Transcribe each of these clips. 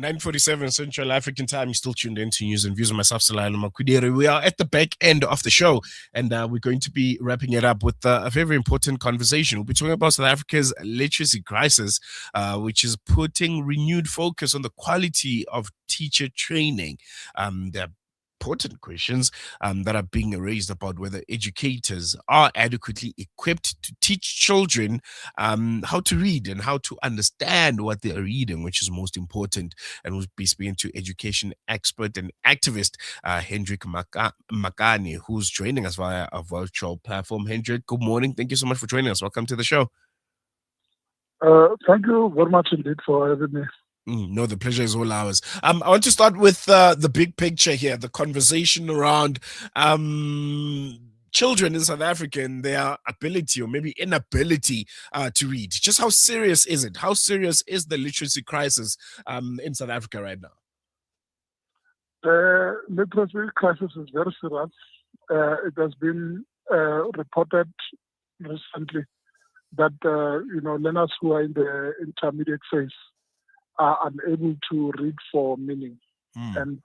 9:47 Central African Time. You're still tuned in to News and Views with myself, Salano Makudere. We are at the back end of the show, and we're going to be wrapping it up with a very important conversation. We'll be talking about South Africa's literacy crisis, which is putting renewed focus on the quality of teacher training. There are important questions that are being raised about whether educators are adequately equipped to teach children how to read and how to understand what they are reading, which is most important. And we'll be speaking to education expert and activist Hendrick Makane, who's joining us via a virtual platform. Hendrick, good morning. Thank you so much for joining us. Welcome to the show. Thank you very much indeed for having me. No, the pleasure is all ours. I want to start with the big picture here, the conversation around children in South Africa and their ability or maybe inability to read. Just how serious is it? How serious is the literacy crisis in South Africa right now? The literacy crisis is very serious. It has been reported recently that learners who are in the intermediate phase are unable to read for meaning. And,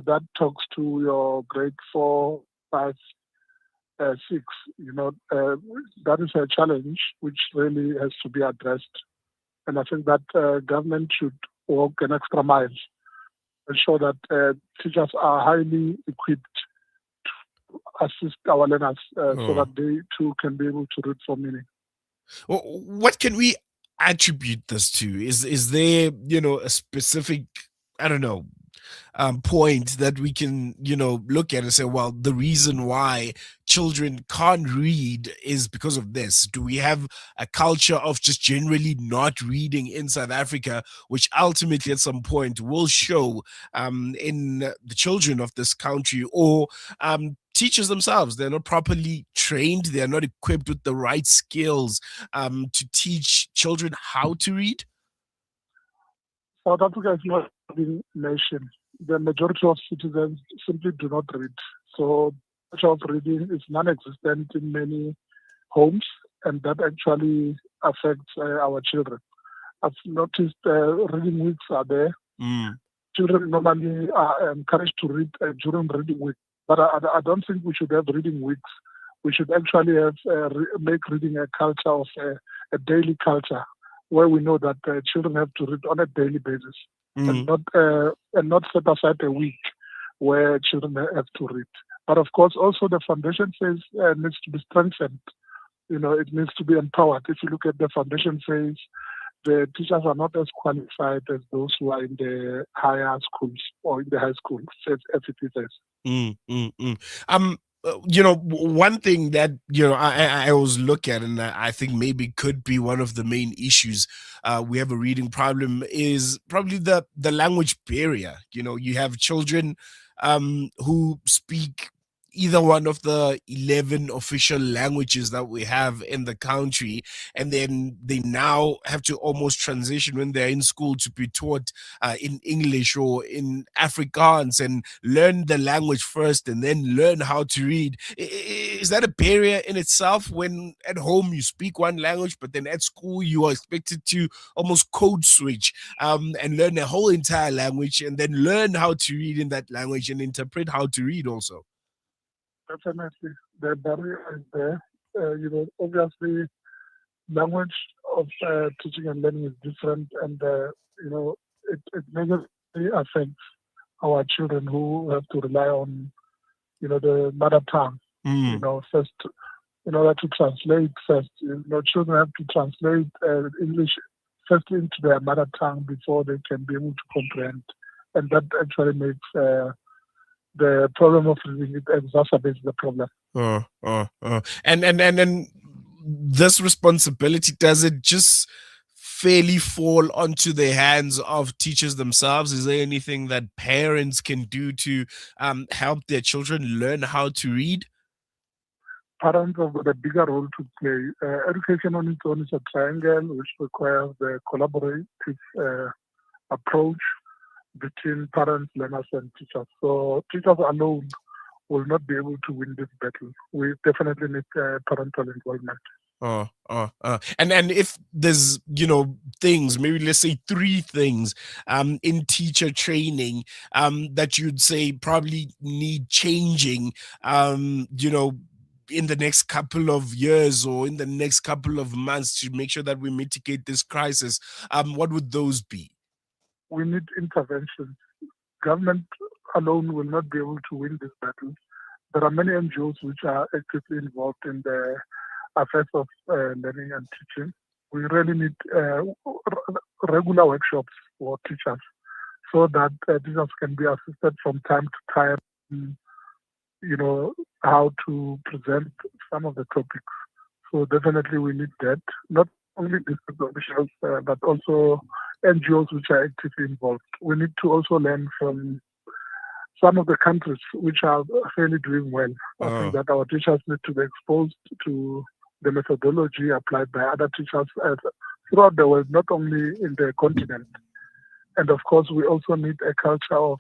that talks to your grade 4, 5, 6. That is a challenge which really has to be addressed. And I think that government should walk an extra mile, ensure that teachers are highly equipped to assist our learners so that they too can be able to read for meaning. Well, what can we attribute this to? Is there a specific, I don't know, point that we can look at and say, well, the reason why children can't read is because of this? Do we have a culture of just generally not reading in South Africa, which ultimately at some point will show in the children of this country, or teachers themselves? They're not properly trained, they're not equipped with the right skills to teach children how to read? South Africa is not a reading nation. The majority of citizens simply do not read. So the culture of reading is non-existent in many homes, and that actually affects our children. I've noticed reading weeks are there. Children normally are encouraged to read during reading week. But I don't think we should have reading weeks. We should actually have make reading a culture of a daily culture, where we know that children have to read on a daily basis, and not set aside a week where children have to read. But of course, also the foundation phase needs to be strengthened. It needs to be empowered. If you look at the foundation phase, the teachers are not as qualified as those who are in the higher schools or in the high schools, as it is. One thing that I always look at, and I think maybe could be one of the main issues we have a reading problem, is probably the language barrier. You have children who speak either one of the 11 official languages that we have in the country, and then they now have to almost transition when they're in school to be taught in English or in Afrikaans, and learn the language first and then learn how to read. Is that a barrier in itself, when at home you speak one language, but then at school you are expected to almost code switch and learn a whole entire language, and then learn how to read in that language and interpret how to read also? Definitely, the barrier is there. Obviously, language of teaching and learning is different, and it negatively affects our children who have to rely on the mother tongue. First, in order to translate first, children have to translate English first into their mother tongue before they can be able to comprehend, and that actually makes the problem of reading, it exacerbates the problem. And this responsibility, does it just fairly fall onto the hands of teachers themselves? Is there anything that parents can do to help their children learn how to read? Parents have got a bigger role to play. Education on its own is a triangle which requires the collaborative approach between parents, learners, and teachers. So teachers alone will not be able to win this battle. We definitely need parental involvement. And if there's things, maybe let's say three things in teacher training that you'd say probably need changing, in the next couple of years or in the next couple of months to make sure that we mitigate this crisis, what would those be? We need intervention. Government alone will not be able to win this battle. There are many NGOs which are actively involved in the affairs of learning and teaching. We really need regular workshops for teachers so that teachers can be assisted from time to time, you know, how to present some of the topics. So definitely we need that. Not only district officials, but also NGOs which are actively involved. We need to also learn from some of the countries which are fairly doing well. I think Oh, that our teachers need to be exposed to the methodology applied by other teachers throughout the world, not only in the continent. And of course, we also need a culture of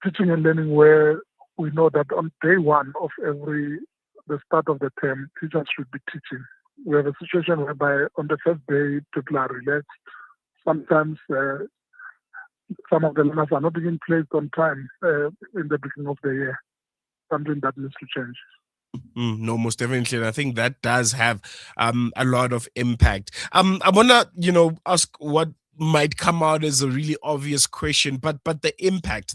teaching and learning where we know that on day one of the start of the term, teachers should be teaching. We have a situation whereby on the first day, people are relaxed. Sometimes some of the learners are not even placed on time in the beginning of the year, something that needs to change. no, most definitely. And I think that does have a lot of impact. I wanna, ask what might come out as a really obvious question, but the impact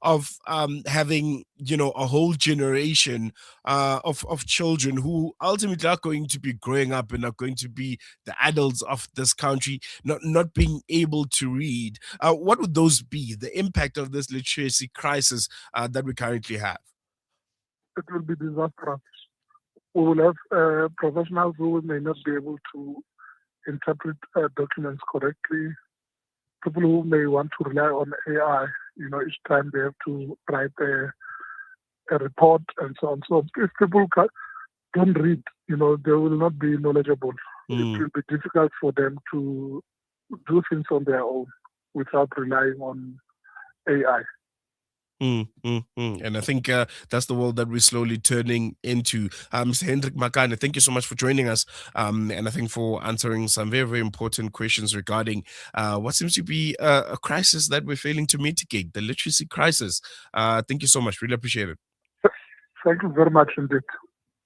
of having, a whole generation of children who ultimately are going to be growing up and are going to be the adults of this country, not being able to read. What would those be? The impact of this literacy crisis that we currently have? It will be disastrous. We will have professionals who may not be able to interpret documents correctly, people who may want to rely on AI, each time they have to write a report and so on. So if people don't read, they will not be knowledgeable. It Mm. will be difficult for them to do things on their own without relying on AI. And I think that's the world that we're slowly turning into. Mr. Hendrick Makane, thank you so much for joining us. And I think for answering some very, very important questions regarding what seems to be a crisis that we're failing to mitigate, the literacy crisis. Thank you so much. Really appreciate it. Thank you very much indeed.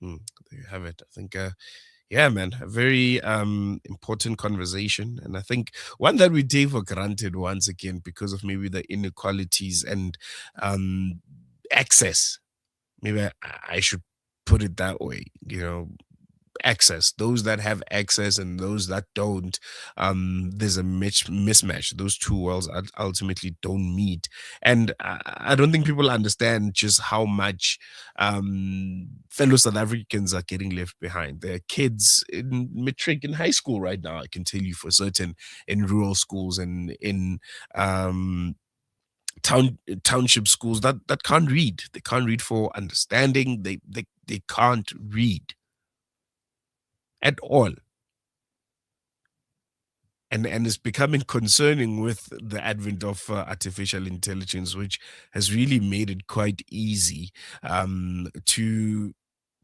Mm, there you have it. I think yeah, man, a very important conversation, and I think one that we take for granted once again because of maybe the inequalities and um access. Maybe I should put it that way. Access, those that have access and those that don't, there's a mismatch. Those two worlds ultimately don't meet, and I don't think people understand just how much fellow South Africans are getting left behind. There are kids in matric in high school right now, I can tell you for certain, in rural schools and in um township schools that can't read. They can't read for understanding. They can't read at all. And it's becoming concerning with the advent of artificial intelligence, which has really made it quite easy to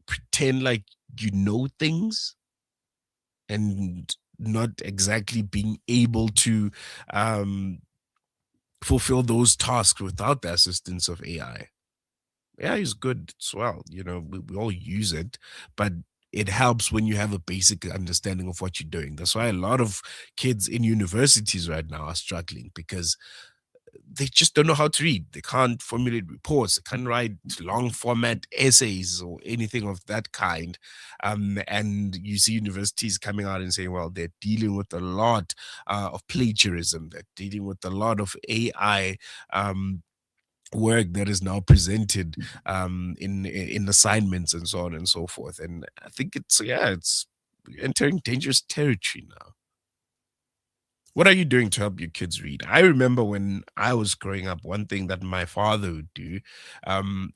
pretend like you know things and not exactly being able to um, fulfill those tasks without the assistance of AI. AI is good as well. We all use it, but it helps when you have a basic understanding of what you're doing. That's why a lot of kids in universities right now are struggling because they just don't know how to read. They can't formulate reports. They can't write long format essays or anything of that kind. And you see universities coming out and saying, well, they're dealing with a lot of plagiarism. They're dealing with a lot of AI um, work that is now presented in assignments and so on and so forth. And I think it's entering dangerous territory now. What are you doing to help your kids read? I remember when I was growing up, one thing that my father would do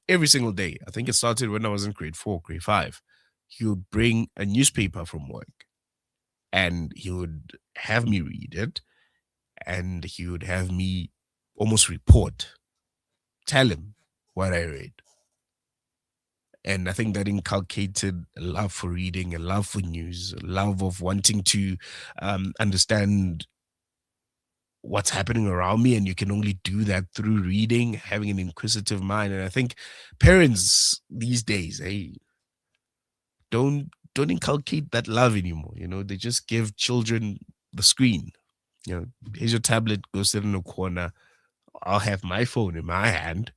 every single day, I think it started when I was in grade 4, grade 5, he would bring a newspaper from work and he would have me read it, and he would have me almost report, tell him what I read. And I think that inculcated a love for reading, a love for news, a love of wanting to understand what's happening around me. And you can only do that through reading, having an inquisitive mind. And I think parents these days, hey, don't inculcate that love anymore. They just give children the screen. Here's your tablet, go sit in a corner. I'll have my phone in my hand,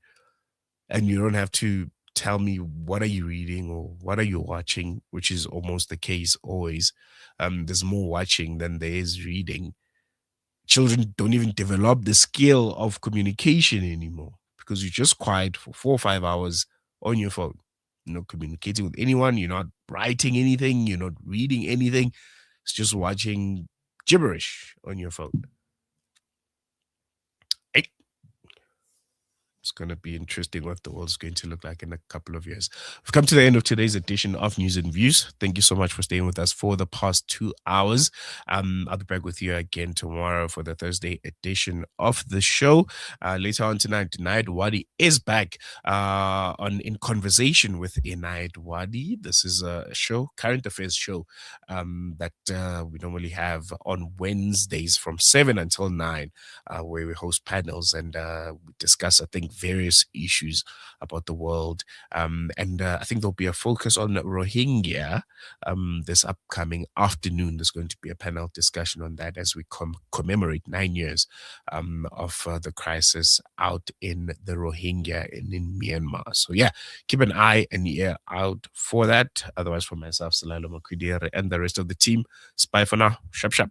and you don't have to tell me what are you reading or what are you watching, which is almost the case always. There's more watching than there is reading. Children don't even develop the skill of communication anymore because you're just quiet for 4 or 5 hours on your phone. You're not communicating with anyone. You're not writing anything. You're not reading anything. It's just watching gibberish on your phone. It's going to be interesting what the world's going to look like in a couple of years. We've come to the end of today's edition of News and Views. Thank you so much for staying with us for the past 2 hours. I'll be back with you again tomorrow for the Thursday edition of the show. Later on tonight, Wadi is back in conversation with Inayat Wadi. This is a show, current affairs show, that we normally have on Wednesdays from 7 until 9, where we host panels and we discuss, I think, various issues about the world. And I think there'll be a focus on Rohingya this upcoming afternoon. There's going to be a panel discussion on that as we commemorate 9 years of the crisis out in the Rohingya in Myanmar. So yeah, keep an eye and ear out for that. Otherwise, for myself, Salalo Makwidere, and the rest of the team, it's bye for now. Shap shap.